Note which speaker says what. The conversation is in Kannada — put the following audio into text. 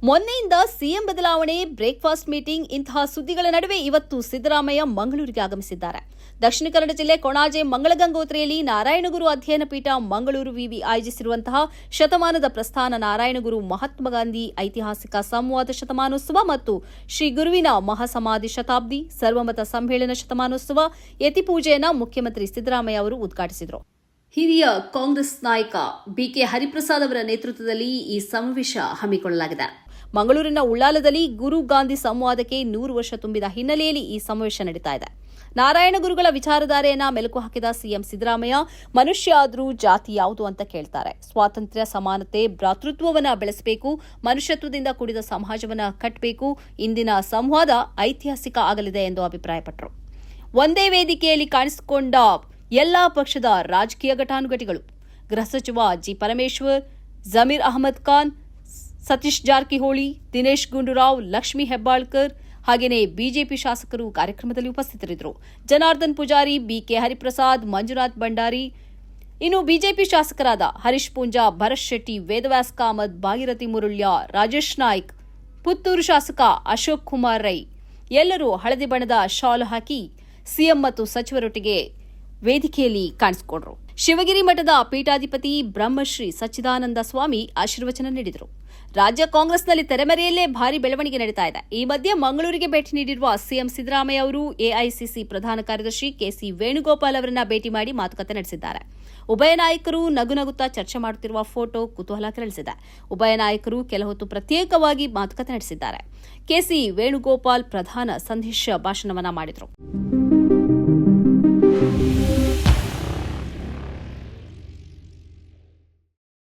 Speaker 1: ಮೊನ್ನೆಯಿಂದ ಸಿಎಂ ಬದಲಾವಣೆ, ಬ್ರೇಕ್ಫಾಸ್ಟ್ ಮೀಟಿಂಗ್ ಇಂತಹ ಸುದ್ದಿಗಳ ನಡುವೆ ಇವತ್ತು ಸಿದ್ದರಾಮಯ್ಯ ಮಂಗಳೂರಿಗೆ ಆಗಮಿಸಿದ್ದಾರೆ. ದಕ್ಷಿಣ ಕನ್ನಡ ಜಿಲ್ಲೆ ಕೊಣಾಜೆ ಮಂಗಳಗಂಗೋತ್ರಿಯಲ್ಲಿ ನಾರಾಯಣಗುರು ಅಧ್ಯಯನ ಪೀಠ ಮಂಗಳೂರು ವಿವಿ ಆಯೋಜಿಸಿರುವಂತಹ ಶತಮಾನದ ಪ್ರಸ್ಥಾನ ನಾರಾಯಣಗುರು ಮಹಾತ್ಮ ಗಾಂಧಿ ಐತಿಹಾಸಿಕ ಸಂವಾದ ಶತಮಾನೋತ್ಸವ ಮತ್ತು ಶ್ರೀ ಗುರುವಿನ ಮಹಾಸಮಾಧಿ ಶತಾಬ್ದಿ ಸರ್ವಮತ ಸಮ್ಮೇಳನ ಶತಮಾನೋತ್ಸವ ಯತಿಪೂಜೆಯನ್ನು ಮುಖ್ಯಮಂತ್ರಿ ಸಿದ್ದರಾಮಯ್ಯ ಅವರು ಉದ್ಘಾಟಿಸಿದರು. ಹಿರಿಯ ಕಾಂಗ್ರೆಸ್ ನಾಯಕ ಬಿಕೆ ಹರಿಪ್ರಸಾದ್ ಅವರ ನೇತೃತ್ವದಲ್ಲಿ ಈ ಸಮಾವೇಶ ಹಮ್ಮಿಕೊಳ್ಳಲಾಗಿದೆ. ಮಂಗಳೂರಿನ ಉಳ್ಳಾಲದಲ್ಲಿ ಗುರು ಗಾಂಧಿ ಸಂವಾದಕ್ಕೆ 100 ವರ್ಷ ತುಂಬಿದ ಹಿನ್ನೆಲೆಯಲ್ಲಿ ಈ ಸಮಾವೇಶ ನಡೀತಾ ಇದೆ. ನಾರಾಯಣ ಗುರುಗಳ ವಿಚಾರಧಾರೆಯನ್ನ ಮೆಲುಕು ಹಾಕಿದ ಸಿಎಂ ಸಿದ್ದರಾಮಯ್ಯ ಮನುಷ್ಯ ಆದ್ರೂ ಜಾತಿ ಯಾವುದು ಅಂತ ಕೇಳ್ತಾರೆ. ಸ್ವಾತಂತ್ರ್ಯ, ಸಮಾನತೆ, ಭ್ರಾತೃತ್ವವನ್ನ ಬೆಳೆಸಬೇಕು, ಮನುಷ್ಯತ್ವದಿಂದ ಕೂಡಿದ ಸಮಾಜವನ್ನ ಕಟ್ಟಬೇಕು. ಇಂದಿನ ಸಂವಾದ ಐತಿಹಾಸಿಕ ಆಗಲಿದೆ ಎಂದು ಅಭಿಪ್ರಾಯಪಟ್ಟರು. ಒಂದೇ ವೇದಿಕೆಯಲ್ಲಿ ಕಾಣಿಸಿಕೊಂಡ ಎಲ್ಲಾ ಪಕ್ಷದ ರಾಜಕೀಯ ಘಟಾನುಘಟಿಗಳು ಗೃಹ ಸಚಿವ ಜಿ ಪರಮೇಶ್ವರ್, ಜಮೀರ್ ಅಹಮದ್ ಖಾನ್, ಸತೀಶ್ ಜಾರಕಿಹೊಳಿ, ದಿನೇಶ್ ಗುಂಡೂರಾವ್, ಲಕ್ಷ್ಮೀ ಹೆಬ್ಬಾಳ್ಕರ್ ಹಾಗೆಯೇ ಬಿಜೆಪಿ ಶಾಸಕರು ಕಾರ್ಯಕ್ರಮದಲ್ಲಿ ಉಪಸ್ಥಿತರಿದ್ದರು. ಜನಾರ್ದನ್ ಪೂಜಾರಿ, ಬಿಕೆ ಹರಿಪ್ರಸಾದ್, ಮಂಜುನಾಥ್ ಭಂಡಾರಿ, ಇನ್ನು ಬಿಜೆಪಿ ಶಾಸಕರಾದ ಹರೀಶ್ ಪೂಂಜಾ, ಭರತ್ ಶೆಟ್ಟಿ, ವೇದವ್ಯಾಸ್ ಕಾಮತ್, ಭಾಗೀರಥಿ ಮುರುಳ್ಯ, ರಾಜೇಶ್ ನಾಯ್ಕ್, ಪುತ್ತೂರು ಶಾಸಕ ಅಶೋಕ್ ಕುಮಾರ್ ರೈ ಎಲ್ಲರೂ ಹಳದಿ ಬಣ್ಣದ ಶಾಲು ಹಾಕಿ ಸಿಎಂ ಮತ್ತು ಸಚಿವರೊಟ್ಟಿಗೆ ವೇದಿಕೆಯಲ್ಲಿ ಕಾಣಿಸಿಕೊಂಡರು. ಶಿವಗಿರಿ ಮಠದ ಪೀಠಾಧಿಪತಿ ಬ್ರಹ್ಮಶ್ರೀ ಸಚ್ಚಿದಾನಂದ ಸ್ವಾಮಿ ಆಶೀರ್ವಚನ ನೀಡಿದರು. ರಾಜ್ಯ ಕಾಂಗ್ರೆಸ್ನಲ್ಲಿ ತೆರೆಮರೆಯಲ್ಲೇ ಭಾರಿ ಬೆಳವಣಿಗೆ ನಡೀತಾ ಇದೆ. ಈ ಮಧ್ಯೆ ಮಂಗಳೂರಿಗೆ ಭೇಟಿ ನೀಡಿರುವ ಸಿಎಂ ಸಿದ್ದರಾಮಯ್ಯ ಅವರು ಎಐಸಿಸಿ ಪ್ರಧಾನ ಕಾರ್ಯದರ್ಶಿ ಕೆಸಿ ವೇಣುಗೋಪಾಲ್ ಅವರನ್ನ ಭೇಟಿ ಮಾಡಿ ಮಾತುಕತೆ ನಡೆಸಿದ್ದಾರೆ. ಉಭಯ ನಾಯಕರು ನಗುನಗುತ್ತಾ ಚರ್ಚೆ ಮಾಡುತ್ತಿರುವ ಫೋಟೋ ಕುತೂಹಲ ಕೆರಳಿಸಿದೆ. ಉಭಯ ನಾಯಕರು ಕೆಲ ಹೊತ್ತು ಪ್ರತ್ಯೇಕವಾಗಿ ಮಾತುಕತೆ ನಡೆಸಿದ್ದಾರೆ. ಕೆಸಿ ವೇಣುಗೋಪಾಲ್ ಪ್ರಧಾನ ಸಂದೇಶ ಭಾಷಣವನ್ನ ಮಾಡಿದರು.